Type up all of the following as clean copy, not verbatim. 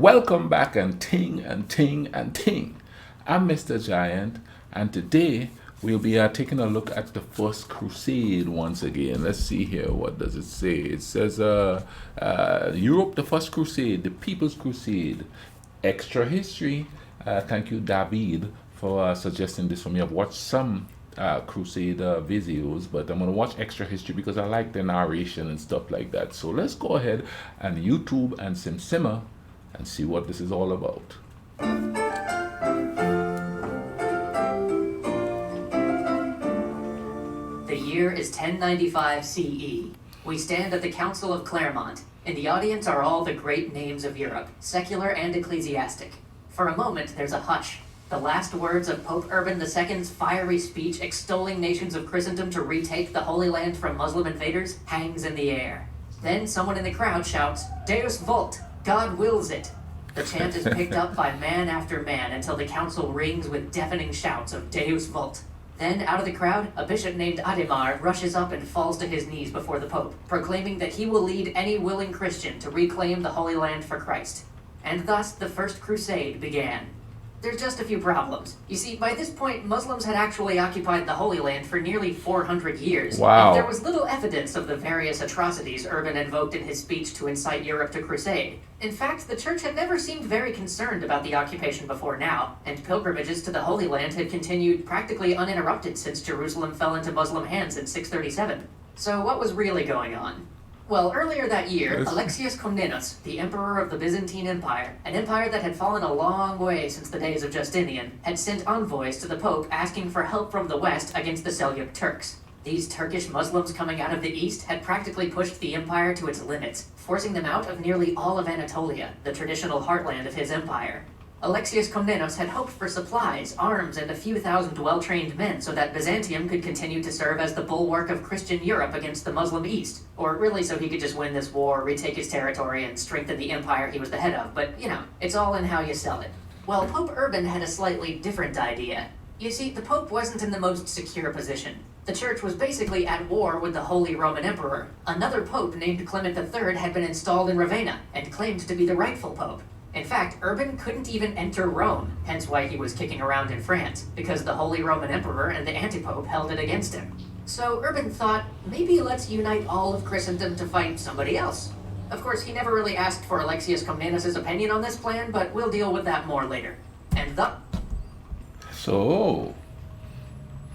Welcome back and ting and ting and ting. I'm Mr. Giant, and today we'll be taking a look at the first crusade once again. Let's see here. What does it say? It says Europe, the first crusade, the People's Crusade. Extra history. Thank you, David, for suggesting this for me. I've watched some crusade videos, but I'm going to watch extra history because I like the narration and stuff like that. So let's go ahead and YouTube and SimSimmer and see what this is all about. The year is 1095 CE. We stand at the Council of Clermont. In the audience are all the great names of Europe, secular and ecclesiastic. For a moment, there's a hush. The last words of Pope Urban II's fiery speech extolling nations of Christendom to retake the Holy Land from Muslim invaders hangs in the air. Then someone in the crowd shouts, Deus vult, God wills it. The chant is picked up by man after man until the council rings with deafening shouts of Deus vult. Then, out of the crowd, a bishop named Ademar rushes up and falls to his knees before the Pope, proclaiming that he will lead any willing Christian to reclaim the Holy Land for Christ. And thus, the First Crusade began. There's just a few problems. You see, by this point, Muslims had actually occupied the Holy Land for nearly 400 years. Wow. And there was little evidence of the various atrocities Urban invoked in his speech to incite Europe to crusade. In fact, the Church had never seemed very concerned about the occupation before now, and pilgrimages to the Holy Land had continued practically uninterrupted since Jerusalem fell into Muslim hands in 637. So what was really going on? Well, earlier that year, Yes. Alexius Comnenus, the emperor of the Byzantine Empire, an empire that had fallen a long way since the days of Justinian, had sent envoys to the Pope asking for help from the West against the Seljuk Turks. These Turkish Muslims coming out of the East had practically pushed the empire to its limits, forcing them out of nearly all of Anatolia, the traditional heartland of his empire. Alexius Comnenus had hoped for supplies, arms, and a few thousand well-trained men so that Byzantium could continue to serve as the bulwark of Christian Europe against the Muslim East. Or really so he could just win this war, retake his territory, and strengthen the empire he was the head of. But, it's all in how you sell it. Well, Pope Urban had a slightly different idea. You see, the Pope wasn't in the most secure position. The Church was basically at war with the Holy Roman Emperor. Another Pope named Clement III had been installed in Ravenna and claimed to be the rightful Pope. In fact, Urban couldn't even enter Rome, hence why he was kicking around in France, because the Holy Roman Emperor and the Antipope held it against him. So Urban thought, maybe let's unite all of Christendom to fight somebody else. Of course, he never really asked for Alexius Comnenus' opinion on this plan, but we'll deal with that more later. And So,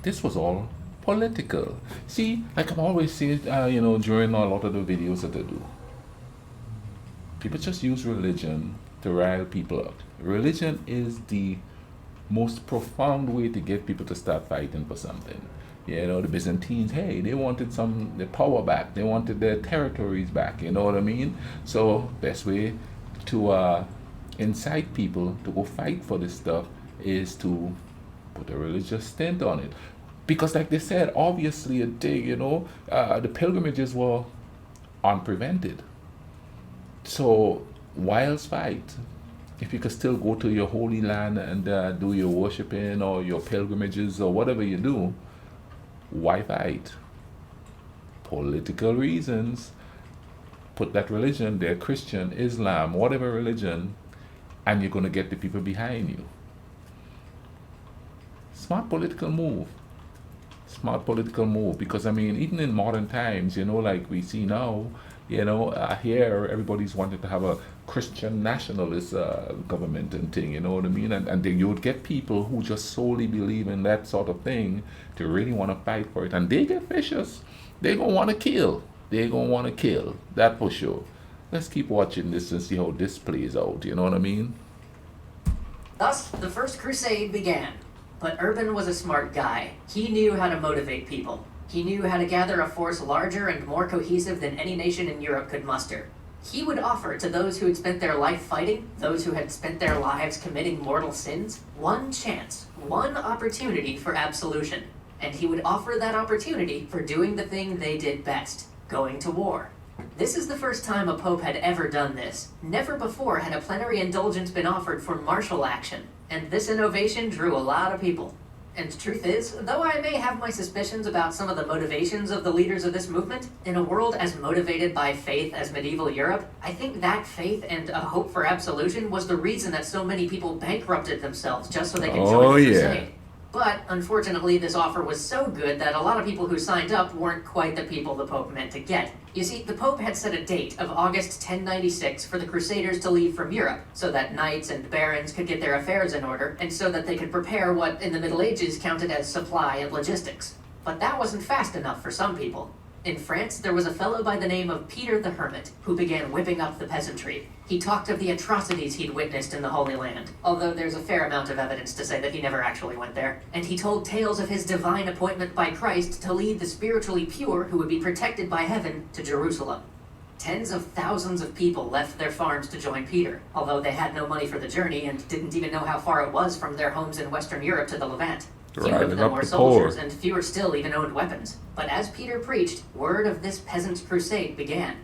this was all political. See, like I'm always saying, during a lot of the videos that I do, people just use religion to rile people up. Religion is the most profound way to get people to start fighting for something. The Byzantines, hey, they wanted the power back. They wanted their territories back. You know what I mean? So best way to incite people to go fight for this stuff is to put a religious stint on it. Because like they said, obviously the pilgrimages were unprevented. So why else fight? If you could still go to your holy land and do your worshiping or your pilgrimages or whatever you do, why fight? Political reasons. Put that religion there, Christian, Islam, whatever religion, and you're going to get the people behind you. Smart political move. Because even in modern times, like we see now, here everybody's wanting to have a Christian nationalist government and thing, you know what I mean? And then you would get people who just solely believe in that sort of thing to really want to fight for it. And they get vicious. They're going to want to kill. That for sure. Let's keep watching this and see how this plays out, you know what I mean? thus, the First Crusade began. But Urban was a smart guy. He knew how to motivate people. He knew how to gather a force larger and more cohesive than any nation in Europe could muster. He would offer to those who had spent their life fighting, those who had spent their lives committing mortal sins, one chance, one opportunity for absolution. And he would offer that opportunity for doing the thing they did best, going to war. This is the first time a pope had ever done this. Never before had a plenary indulgence been offered for martial action, and this innovation drew a lot of people. And truth is, though I may have my suspicions about some of the motivations of the leaders of this movement, in a world as motivated by faith as medieval Europe, I think that faith and a hope for absolution was the reason that so many people bankrupted themselves just so they could join the crusade. But, unfortunately, this offer was so good that a lot of people who signed up weren't quite the people the Pope meant to get. You see, the Pope had set a date of August 1096 for the Crusaders to leave from Europe, so that knights and barons could get their affairs in order, and so that they could prepare what in the Middle Ages counted as supply and logistics. But that wasn't fast enough for some people. In France, there was a fellow by the name of Peter the Hermit who began whipping up the peasantry. He talked of the atrocities he'd witnessed in the Holy Land, although there's a fair amount of evidence to say that he never actually went there. And he told tales of his divine appointment by Christ to lead the spiritually pure who would be protected by heaven to Jerusalem. Tens of thousands of people left their farms to join Peter, although they had no money for the journey and didn't even know how far it was from their homes in Western Europe to the Levant. Few of them were soldiers, and fewer still even owned weapons. But as Peter preached, word of this peasants' crusade began.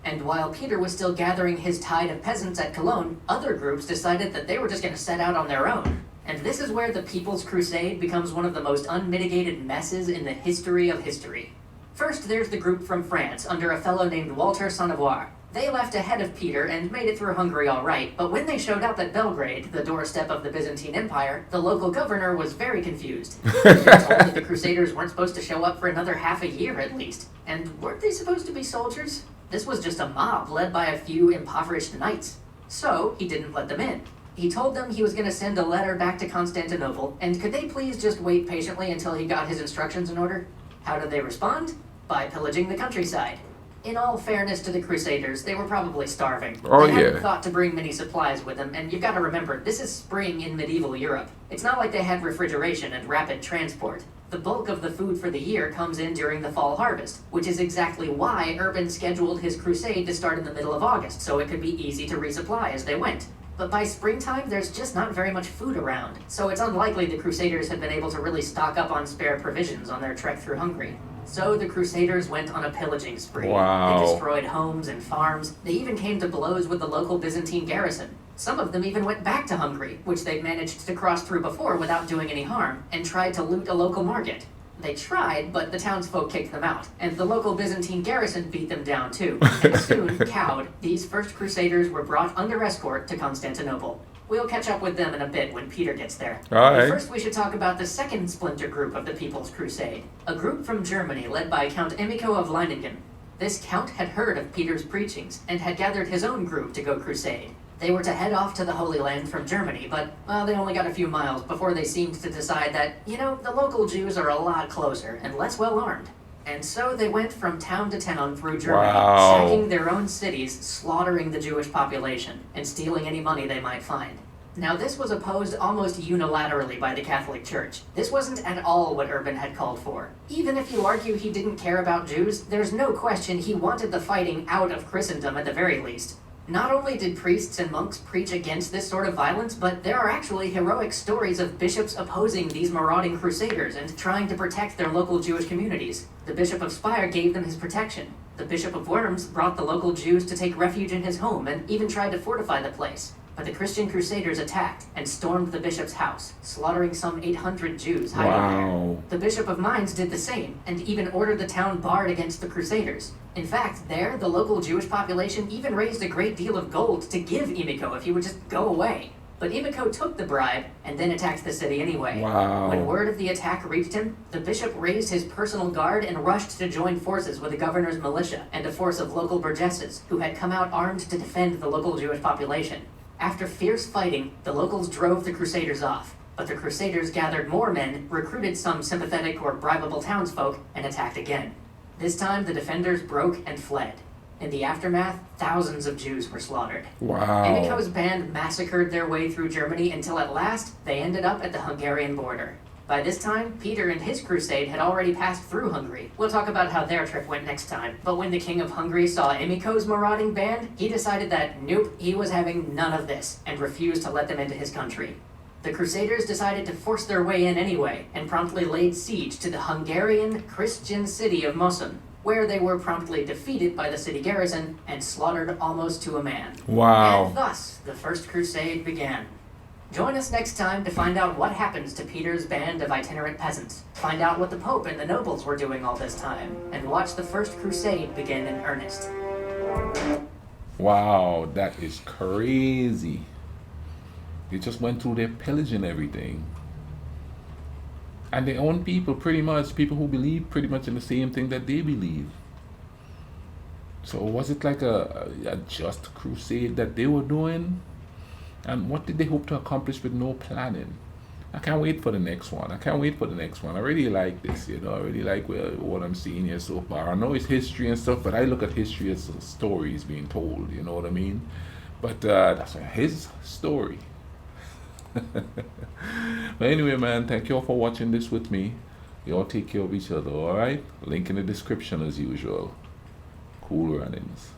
And while Peter was still gathering his tide of peasants at Cologne, other groups decided that they were just going to set out on their own. And this is where the People's Crusade becomes one of the most unmitigated messes in the history of history. First, there's the group from France under a fellow named Walter Sonnevoire. They left ahead of Peter and made it through Hungary all right, but when they showed up at Belgrade, the doorstep of the Byzantine Empire, the local governor was very confused. They were told that the Crusaders weren't supposed to show up for another half a year at least. And weren't they supposed to be soldiers? This was just a mob led by a few impoverished knights. So he didn't let them in. He told them he was going to send a letter back to Constantinople, and could they please just wait patiently until he got his instructions in order? How did they respond? By pillaging the countryside. In all fairness to the Crusaders, they were probably starving. They hadn't thought to bring many supplies with them, and you've got to remember, this is spring in medieval Europe. It's not like they had refrigeration and rapid transport. The bulk of the food for the year comes in during the fall harvest, which is exactly why Urban scheduled his crusade to start in the middle of August, so it could be easy to resupply as they went. But by springtime, there's just not very much food around, so it's unlikely the Crusaders had been able to really stock up on spare provisions on their trek through Hungary. So the Crusaders went on a pillaging spree. Wow. They destroyed homes and farms. They even came to blows with the local Byzantine garrison. Some of them even went back to Hungary, which they'd managed to cross through before without doing any harm, and tried to loot a local market. They tried, but the townsfolk kicked them out, and the local Byzantine garrison beat them down too. And soon, cowed, these first Crusaders were brought under escort to Constantinople. We'll catch up with them in a bit when Peter gets there. But first we should talk about the second splinter group of the People's Crusade, a group from Germany led by Count Emico of Leiningen. This count had heard of Peter's preachings and had gathered his own group to go crusade. They were to head off to the Holy Land from Germany, but, well, they only got a few miles before they seemed to decide that, the local Jews are a lot closer and less well armed. And so they went from town to town through Germany, sacking their own cities, slaughtering the Jewish population, and stealing any money they might find. Now this was opposed almost unilaterally by the Catholic Church. This wasn't at all what Urban had called for. Even if you argue he didn't care about Jews, there's no question he wanted the fighting out of Christendom at the very least. Not only did priests and monks preach against this sort of violence, but there are actually heroic stories of bishops opposing these marauding crusaders and trying to protect their local Jewish communities. The Bishop of Speyer gave them his protection. The Bishop of Worms brought the local Jews to take refuge in his home and even tried to fortify the place. But the Christian Crusaders attacked and stormed the bishop's house, slaughtering some 800 Jews hiding there. The Bishop of Mainz did the same, and even ordered the town barred against the Crusaders. In fact, there, the local Jewish population even raised a great deal of gold to give Emico if he would just go away. But Emico took the bribe, and then attacked the city anyway. When word of the attack reached him, the bishop raised his personal guard and rushed to join forces with the governor's militia and a force of local burgesses, who had come out armed to defend the local Jewish population. After fierce fighting, the locals drove the Crusaders off, but the Crusaders gathered more men, recruited some sympathetic or bribable townsfolk, and attacked again. This time, the defenders broke and fled. In the aftermath, thousands of Jews were slaughtered. Emico's band massacred their way through Germany until at last, they ended up at the Hungarian border. By this time, Peter and his crusade had already passed through Hungary. We'll talk about how their trip went next time. But when the King of Hungary saw Emico's marauding band, he decided that, nope, he was having none of this, and refused to let them into his country. The Crusaders decided to force their way in anyway, and promptly laid siege to the Hungarian Christian city of Moson, where they were promptly defeated by the city garrison and slaughtered almost to a man. And thus, the First Crusade began. Join us next time to find out what happens to Peter's band of itinerant peasants, find out what the Pope and the nobles were doing all this time, and watch the First Crusade begin in earnest. Wow, that is crazy. They just went through their pillaging everything. And their own people, pretty much, people who believe pretty much in the same thing that they believe. So was it like a just crusade that they were doing? And what did they hope to accomplish with no planning? I can't wait for the next one. I can't wait for the next one. I really like this, you know. I really like what I'm seeing here so far. I know it's history and stuff, but I look at history as stories being told, you know what I mean? But that's his story. But anyway, man, thank you all for watching this with me. You all take care of each other, alright? Link in the description as usual. Cool runnings.